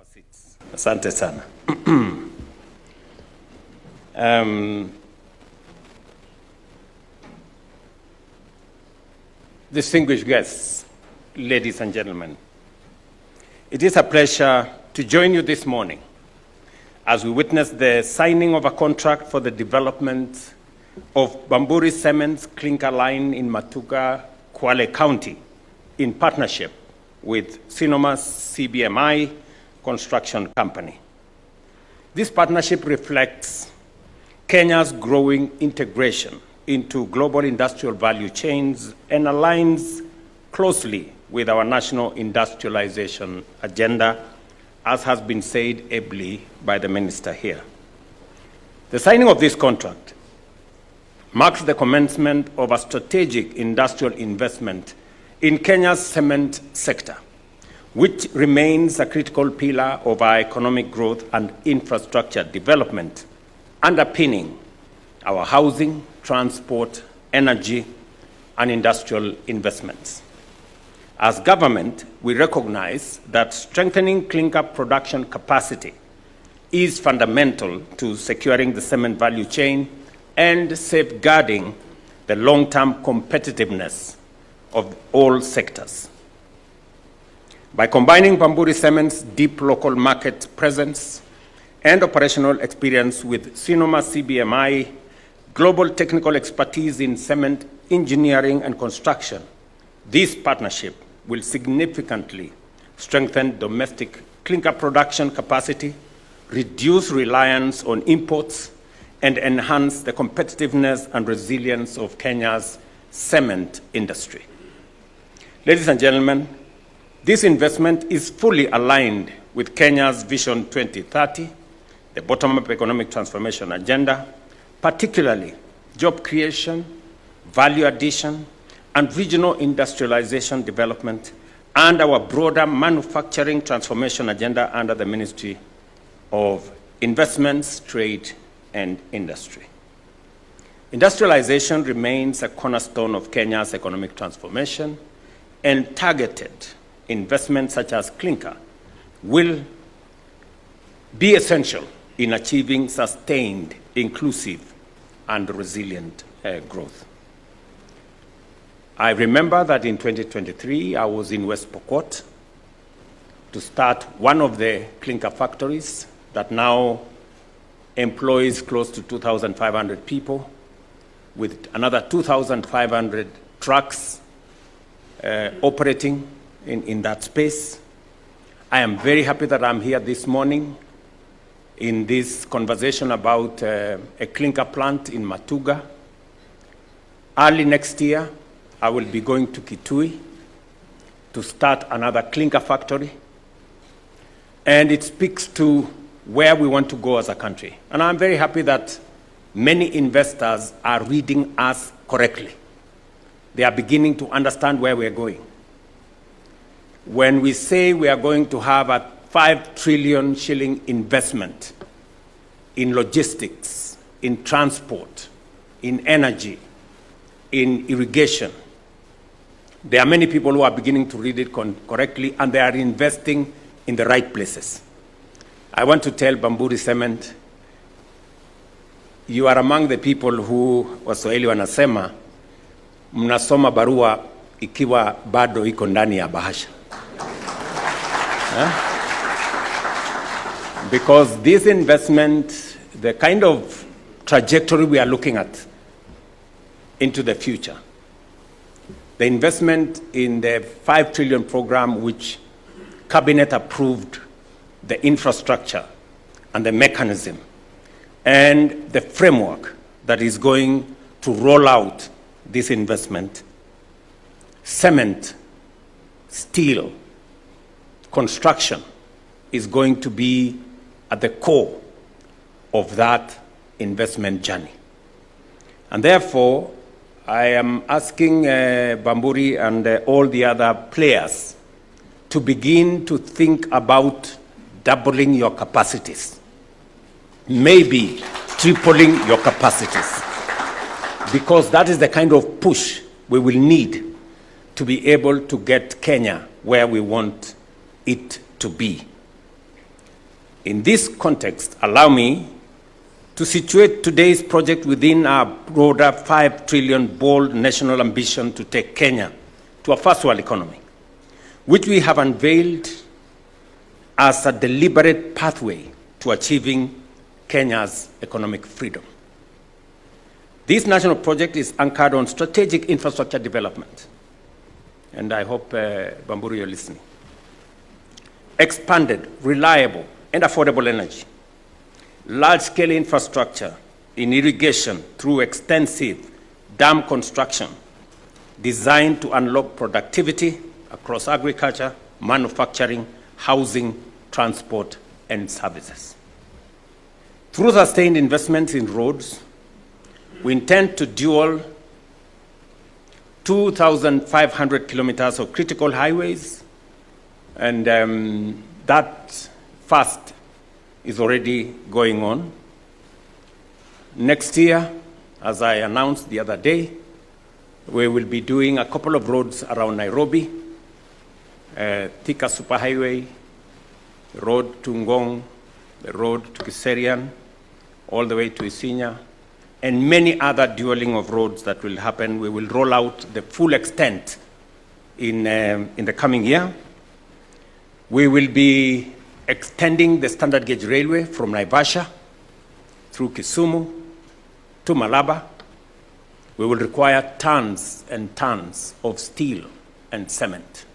seats. Asante sana. Distinguished guests, ladies and gentlemen, it is a pleasure to join you this morning as we witness the signing of a contract for the development of Bamburi Cement's clinker line in Matuga, Kwale County, in partnership with Sinoma's CBMI Construction Company. This partnership reflects Kenya's growing integration into global industrial value chains and aligns closely with our national industrialization agenda, as has been said ably by the minister here. The signing of this contract marks the commencement of a strategic industrial investment in Kenya's cement sector, which remains a critical pillar of our economic growth and infrastructure development, underpinning our housing, transport, energy, and industrial investments. As government, we recognize that strengthening clinker production capacity is fundamental to securing the cement value chain and safeguarding the long-term competitiveness of all sectors. By combining Bamburi Cement's deep local market presence and operational experience with Sinoma CBMI global technical expertise in cement engineering and construction, this partnership will significantly strengthen domestic clinker production capacity, reduce reliance on imports, and enhance the competitiveness and resilience of Kenya's cement industry. Ladies and gentlemen, this investment is fully aligned with Kenya's Vision 2030, the bottom-up economic transformation agenda, particularly job creation, value addition, and regional industrialization development, and our broader manufacturing transformation agenda under the Ministry of Investments, Trade, and Industry. Industrialization remains a cornerstone of Kenya's economic transformation, and targeted investments such as clinker will be essential in achieving sustained, inclusive, and resilient growth. I remember that in 2023, I was in West Pokot to start one of the clinker factories that now employs close to 2,500 people, with another 2,500 trucks operating in that space. I am very happy that I'm here this morning in this conversation about a clinker plant in Matuga. Early next year, I will be going to Kitui to start another clinker factory. And it speaks to where we want to go as a country. And I'm very happy that many investors are reading us correctly. They are beginning to understand where we're going. When we say we are going to have a 5 trillion shilling investment in logistics, in transport, in energy, in irrigation, there are many people who are beginning to read it correctly, and they are investing in the right places. I want to tell Bamburi Cement, you are among the people who Waswahili wanasema mnasoma barua ikiwa bado iko ndani ya bahasha. Because this investment, the kind of trajectory we are looking at into the future, the investment in the 5 trillion program which Cabinet approved, the infrastructure and the mechanism and the framework that is going to roll out this investment, cement, steel, construction is going to be at the core of that investment journey. And therefore, I am asking Bamburi and all the other players to begin to think about doubling your capacities, maybe tripling your capacities, because that is the kind of push we will need to be able to get Kenya where we want it to be. In this context, allow me to situate today's project within our broader 5 trillion bold national ambition to take Kenya to a first world economy, which we have unveiled as a deliberate pathway to achieving Kenya's economic freedom. This national project is anchored on strategic infrastructure development, and I hope, Bamburu, you're listening. Expanded, reliable, and affordable energy, large-scale infrastructure in irrigation through extensive dam construction designed to unlock productivity across agriculture, manufacturing, housing, transport, and services. Through sustained investments in roads, we intend to dual 2,500 kilometers of critical highways, and that first is already going on. Next year, as I announced the other day, we will be doing a couple of roads around Nairobi, Thika Superhighway, the road to Ngong, the road to Kiserian, all the way to Isinya, and many other dueling of roads that will happen. We will roll out the full extent in the coming year. We will be extending the standard gauge railway from Naivasha through Kisumu to Malaba. We will require tons and tons of steel and cement.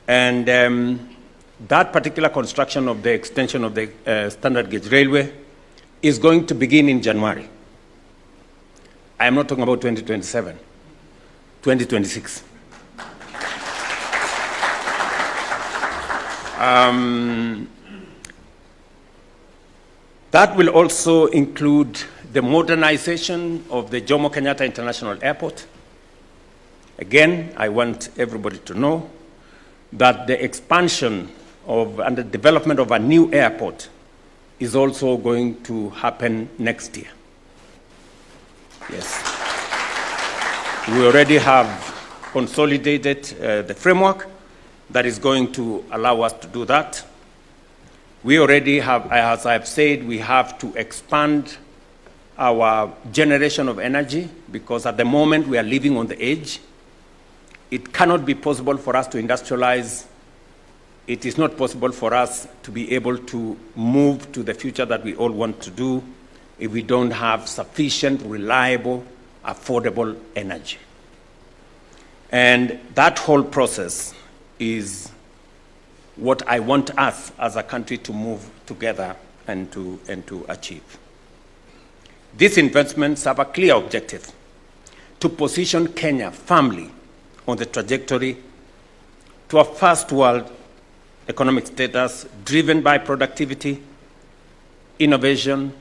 And that particular construction of the extension of the standard gauge railway is going to begin in January. I am not talking about 2027, 2026. That will also include the modernization of the Jomo Kenyatta International Airport. Again, I want everybody to know that the expansion of and the development of a new airport is also going to happen next year. Yes. We already have consolidated the framework that is going to allow us to do that. We already have, as I've said, we have to expand our generation of energy because at the moment we are living on the edge. It cannot be possible for us to industrialize. It is not possible for us to be able to move to the future that we all want to do if we don't have sufficient, reliable, affordable energy. And that whole process is what I want us as a country to move together and to achieve. These investments have a clear objective: to position Kenya firmly on the trajectory to a first world economic status driven by productivity, innovation,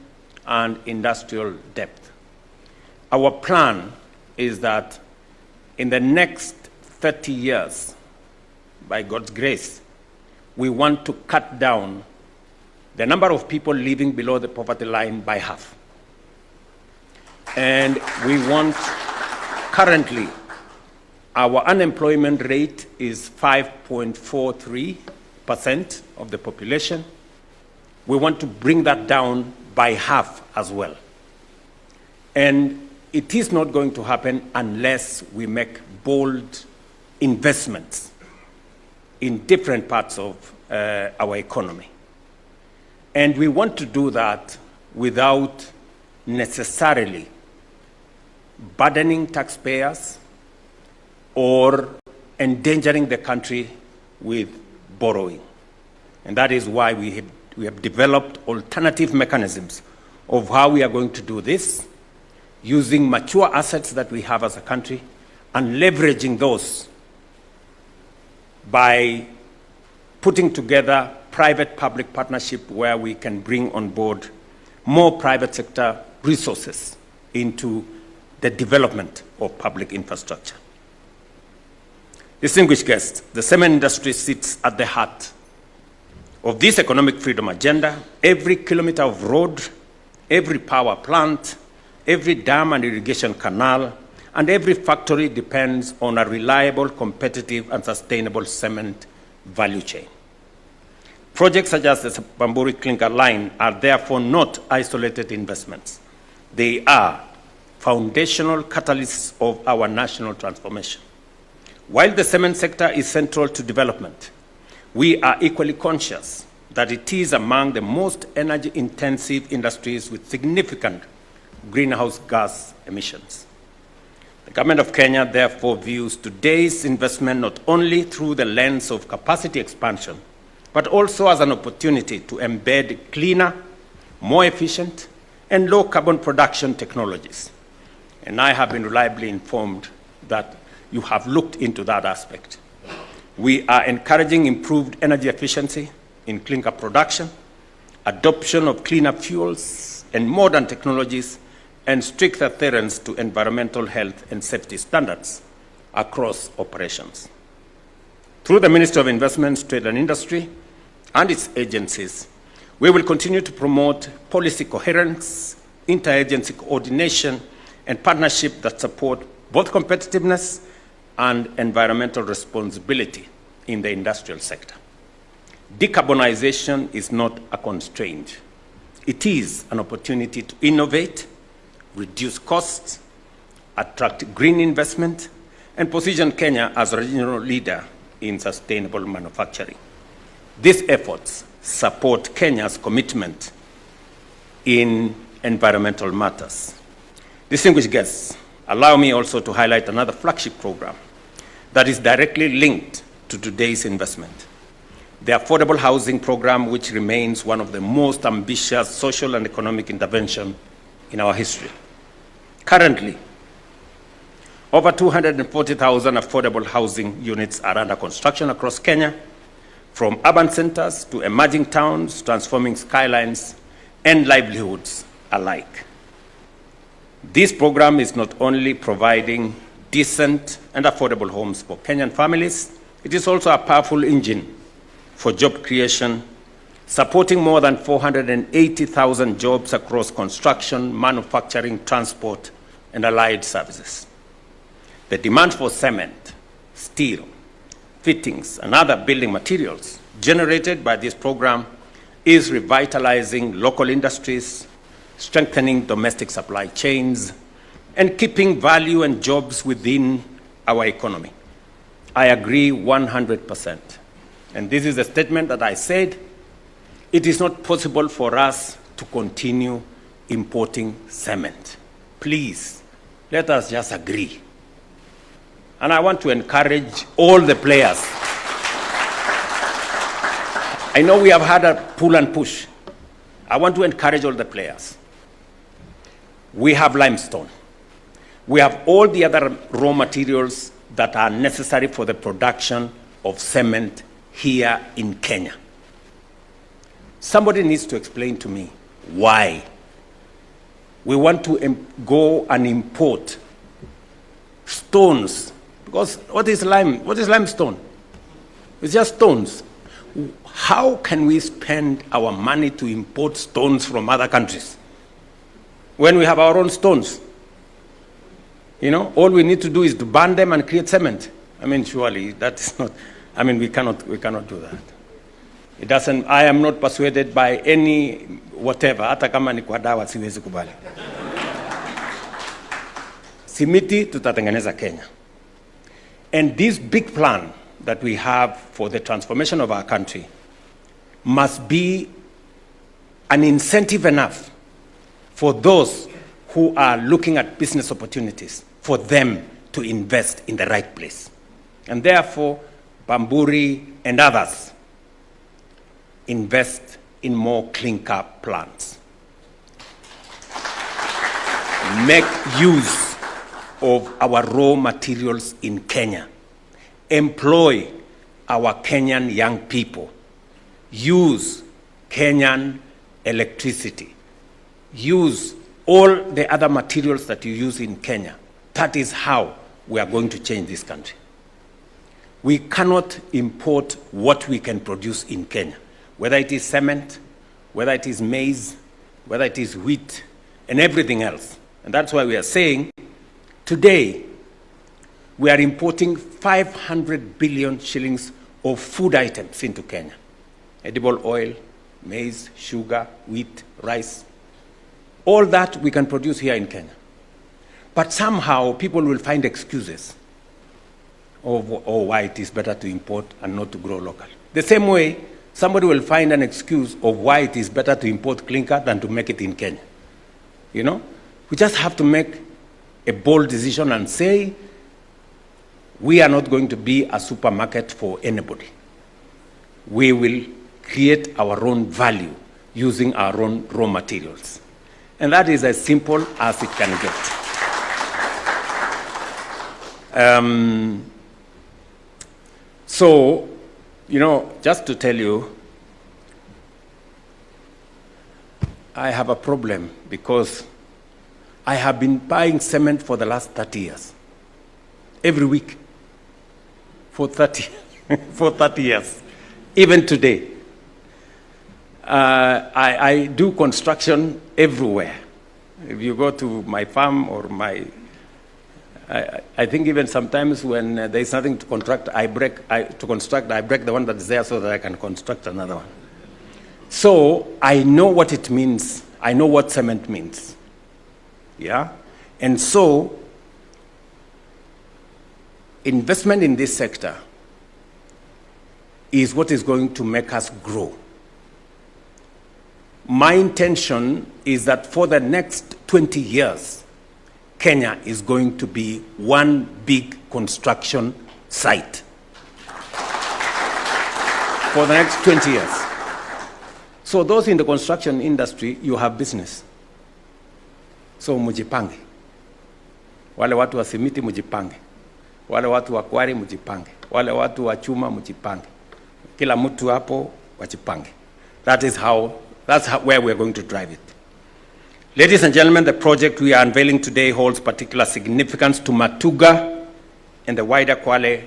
and industrial depth. Our plan is that in the next 30 years, by God's grace, we want to cut down the number of people living below the poverty line by half. And we want, currently, our unemployment rate is 5.43% of the population. We want to bring that down by half as well. And it is not going to happen unless we make bold investments in different parts of our economy. And we want to do that without necessarily burdening taxpayers or endangering the country with borrowing. And that is why we have developed alternative mechanisms of how we are going to do this, using mature assets that we have as a country and leveraging those by putting together private-public partnership where we can bring on board more private sector resources into the development of public infrastructure. Distinguished guests, the cement industry sits at the heart of this economic freedom agenda. Every kilometer of road, every power plant, every dam and irrigation canal, and every factory depends on a reliable, competitive, and sustainable cement value chain. Projects such as the Bamburi Clinker line are therefore not isolated investments. They are foundational catalysts of our national transformation. While the cement sector is central to development, we are equally conscious that it is among the most energy-intensive industries with significant greenhouse gas emissions. The Government of Kenya therefore views today's investment not only through the lens of capacity expansion, but also as an opportunity to embed cleaner, more efficient, and low-carbon production technologies. And I have been reliably informed that you have looked into that aspect. We are encouraging improved energy efficiency in clinker production, adoption of cleaner fuels and modern technologies, and strict adherence to environmental health and safety standards across operations. Through the Ministry of Investments, Trade and Industry and its agencies, we will continue to promote policy coherence, interagency coordination, and partnership that support both competitiveness and environmental responsibility in the industrial sector. Decarbonization is not a constraint. It is an opportunity to innovate, reduce costs, attract green investment, and position Kenya as a regional leader in sustainable manufacturing. These efforts support Kenya's commitment in environmental matters. Distinguished guests, allow me also to highlight another flagship program that is directly linked to today's investment. The Affordable Housing Program, which remains one of the most ambitious social and economic interventions in our history. Currently, over 240,000 affordable housing units are under construction across Kenya, from urban centers to emerging towns, transforming skylines and livelihoods alike. This program is not only providing decent and affordable homes for Kenyan families, it is also a powerful engine for job creation, supporting more than 480,000 jobs across construction, manufacturing, transport, and allied services. The demand for cement, steel, fittings, and other building materials generated by this program is revitalizing local industries, strengthening domestic supply chains, and keeping value and jobs within our economy. I agree 100%. And this is a statement that I said. It is not possible for us to continue importing cement. Please, let us just agree. And I want to encourage all the players. I know we have had a pull and push. I want to encourage all the players. We have limestone. We have all the other raw materials that are necessary for the production of cement here in Kenya. Somebody needs to explain to me why we want to go and import stones. Because what is lime? What is limestone? It's just stones. How can we spend our money to import stones from other countries when we have our own stones? You know, all we need to do is to burn them and create cement. I mean, surely that is not, I mean, we cannot do that. It doesn't, I am not persuaded by any whatever, hata kama ni kwa dawa siwezi kubali. Simiti tutatengeneza Kenya. And this big plan that we have for the transformation of our country must be an incentive enough for those who are looking at business opportunities, for them to invest in the right place. And therefore, Bamburi and others invest in more clinker plants. Make use of our raw materials in Kenya. Employ our Kenyan young people. Use Kenyan electricity. Use all the other materials that you use in Kenya. That is how we are going to change this country. We cannot import what we can produce in Kenya, whether it is cement, whether it is maize, whether it is wheat, and everything else. And that's why we are saying today we are importing 500 billion shillings of food items into Kenya. edible oil, maize, sugar, wheat, rice. All that we can produce here in Kenya. But somehow people will find excuses of why it is better to import and not to grow local. The same way, somebody will find an excuse of why it is better to import clinker than to make it in Kenya. You know? We just have to make a bold decision and say, we are not going to be a supermarket for anybody. We will create our own value using our own raw materials. And that is as simple as it can get. So, you know, just to tell you, I have a problem because I have been buying cement for the last 30 years. Every week. For 30 years. Even today. I do construction everywhere. If you go to my farm or I think even sometimes when there is nothing to construct, I break the one that is there so that I can construct another one. So I know what it means. I know what cement means. Yeah? And so investment in this sector is what is going to make us grow. My intention is that for the next 20 years, Kenya is going to be one big construction site. For the next 20 years. So those in the construction industry, you have business. So mujipange. Wale watu wa simiti mujipange. Wale watu wa kwari mujipange. Wale watu wa chuma mujipange. Kila mtu hapo wajipange. That's where we're going to drive it. Ladies and gentlemen, the project we are unveiling today holds particular significance to Matuga and the wider Kwale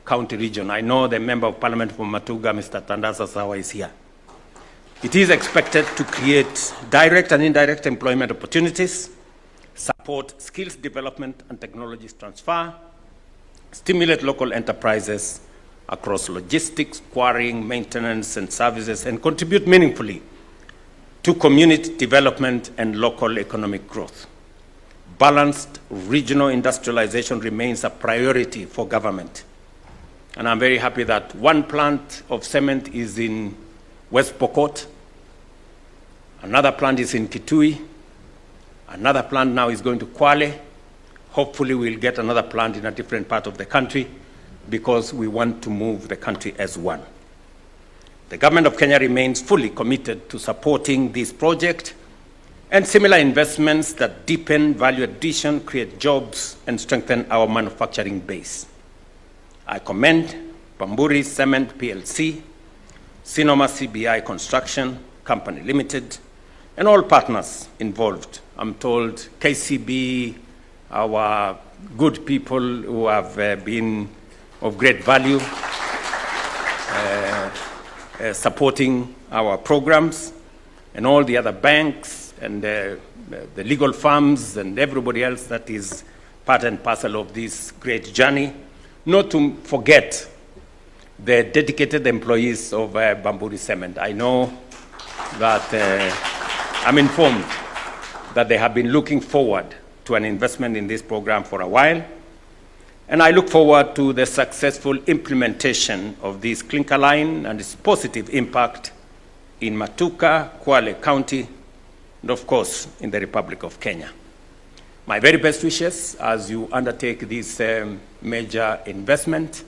County region. I know the Member of Parliament from Matuga, Mr. Tandasa Sawa, is here. It is expected to create direct and indirect employment opportunities, support skills development and technologies transfer, stimulate local enterprises across logistics, quarrying, maintenance, and services, and contribute meaningfully to community development and local economic growth. Balanced regional industrialization remains a priority for government. And I'm very happy that one plant of cement is in West Pokot, another plant is in Kitui, another plant now is going to Kwale. Hopefully we'll get another plant in a different part of the country because we want to move the country as one. The government of Kenya remains fully committed to supporting this project and similar investments that deepen value addition, create jobs, and strengthen our manufacturing base. I commend Bamburi Cement PLC, Sinoma CBI Construction Company Limited, and all partners involved. I'm told KCB, our good people who have been of great value, supporting our programs, and all the other banks and the legal firms and everybody else that is part and parcel of this great journey. Not to forget the dedicated employees of Bamburi Cement. I know that I'm informed that they have been looking forward to an investment in this program for a while. And I look forward to the successful implementation of this clinker line and its positive impact in Matuga, Kwale County, and of course, in the Republic of Kenya. My very best wishes as you undertake this major investment.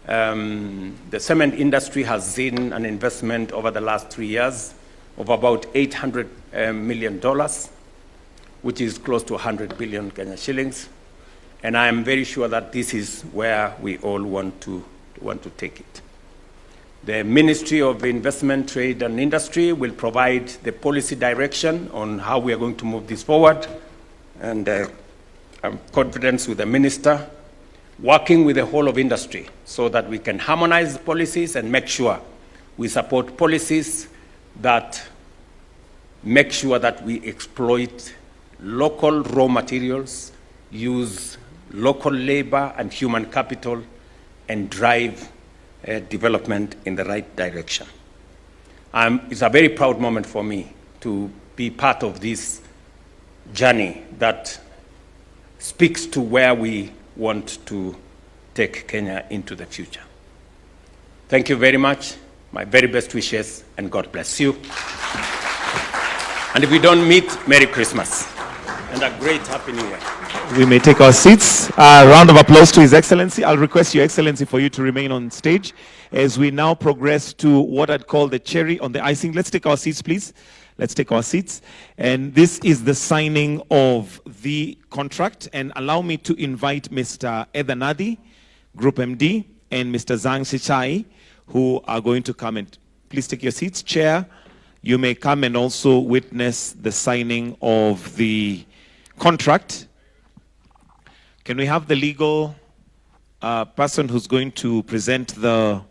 The cement industry has seen an investment over the last 3 years of about $800 million, which is close to 100 billion Kenya shillings. And I am very sure that this is where we all want to take it. The Ministry of Investment, Trade and Industry will provide the policy direction on how we are going to move this forward. And I'm confident with the Minister, working with the whole of industry so that we can harmonize the policies and make sure we support policies that make sure that we exploit local raw materials, use local labor and human capital, and drive development in the right direction. It's a very proud moment for me to be part of this journey that speaks to where we want to take Kenya into the future. Thank you very much. My very best wishes, and God bless you. And if we don't meet, Merry Christmas and a great Happy New Year. We may take our seats. A round of applause to His Excellency. I'll request Your Excellency for you to remain on stage as we now progress to what I'd call the cherry on the icing. Let's take our seats, please. Let's take our seats. And this is the signing of the contract. And allow me to invite Mr. Edanadi, Group MD, and Mr. Zhang Shichai, who are going to come and please take your seats. Chair, you may come and also witness the signing of the contract. Can we have the legal person who's going to present the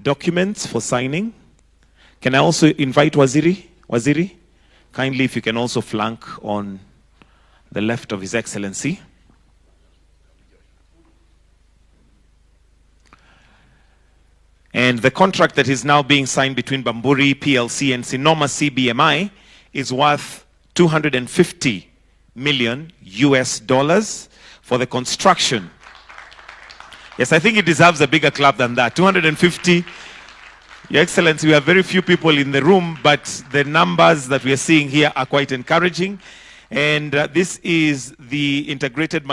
documents for signing? Can I also invite Waziri? Waziri, kindly if you can also flank on the left of His Excellency. And the contract that is now being signed between Bamburi PLC and Sinoma CBMI is worth $250 million for the construction. Yes, I think it deserves a bigger clap than that. 250. Your Excellency, we have very few people in the room, but the numbers that we are seeing here are quite encouraging. And this is the integrated